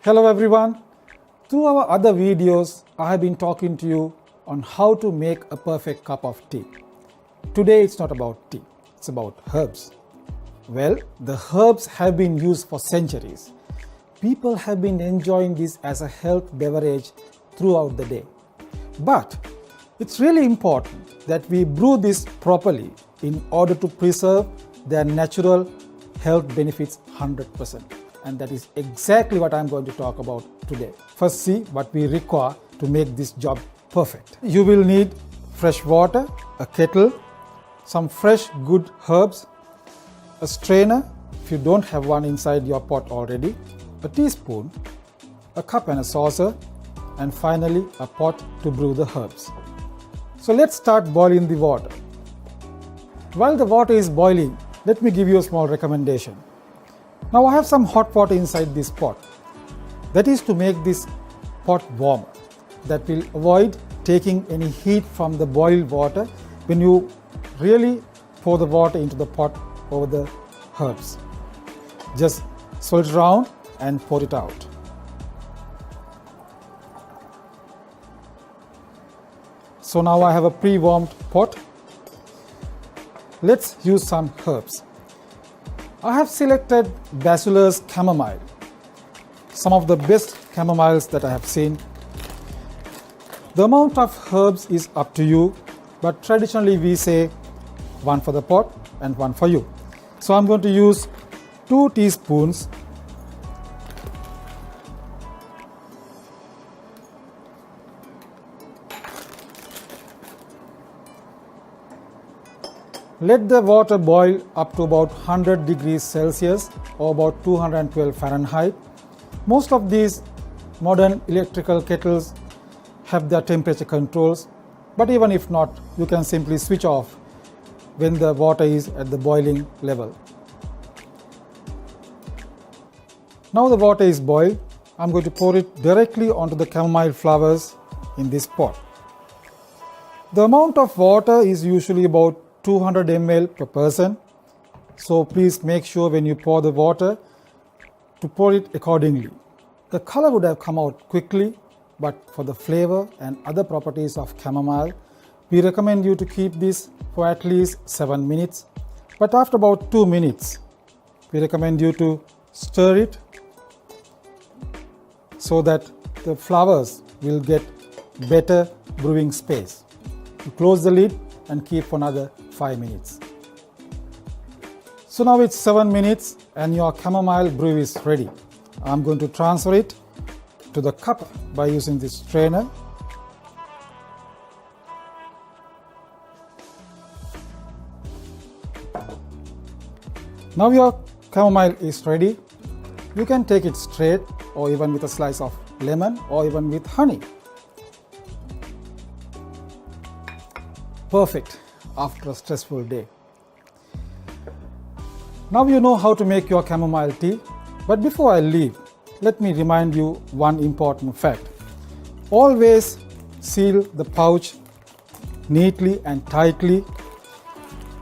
Hello everyone. Through our other videos, I have been talking to you on how to make a perfect cup of tea. Today it's not about tea, it's about herbs. Well, the herbs have been used for centuries. People have been enjoying this as a health beverage throughout the day. But it's really important that we brew this properly in order to preserve their natural health benefits 100%. And that is exactly what I'm going to talk about today. First, see what we require to make this job perfect. You will need fresh water, a kettle, some fresh good herbs, a strainer if you don't have one inside your pot already, a teaspoon, a cup and a saucer, and finally a pot to brew the herbs. So let's start boiling the water. While the water is boiling, let me give you a small recommendation. Now I have some hot water inside this pot. That is to make this pot warmer. That will avoid taking any heat from the boiled water when you really pour the water into the pot over the herbs. Just swirl it around and pour it out. So now I have a pre-warmed pot. Let's use some herbs. I have selected Basilur's Camomile, some of the best camomiles that I have seen. The amount of herbs is up to you, but traditionally we say one for the pot and one for you. So I'm going to use 2 teaspoons. Let the water boil up to about 100 degrees Celsius or about 212 Fahrenheit. Most of these modern electrical kettles have their temperature controls, but even if not, you can simply switch off when the water is at the boiling level. Now the water is boiled. I'm going to pour it directly onto the chamomile flowers in this pot. The amount of water is usually about 200 ml per person, so please make sure when you pour the water to pour it accordingly. The color would have come out quickly, but for the flavor and other properties of chamomile, we recommend you to keep this for at least 7 minutes. But after about 2 minutes, we recommend you to stir it so that the flowers will get better brewing space. You close the lid and keep for another 5 minutes. So now it's 7 minutes and your chamomile brew is ready. I'm going to transfer it to the cup by using this strainer. Now your chamomile is ready. You can take it straight or even with a slice of lemon or even with honey. Perfect after a stressful day. Now you know how to make your chamomile tea, but before I leave, let me remind you one important fact. Always seal the pouch neatly and tightly.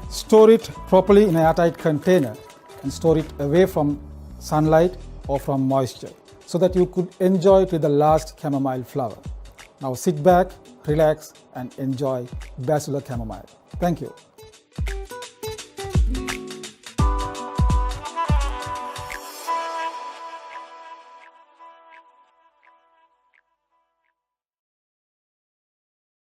Store it properly in an airtight container and store it away from sunlight or from moisture so that you could enjoy it with the last chamomile flower. Now sit back, relax and enjoy Basilur chamomile. Thank you.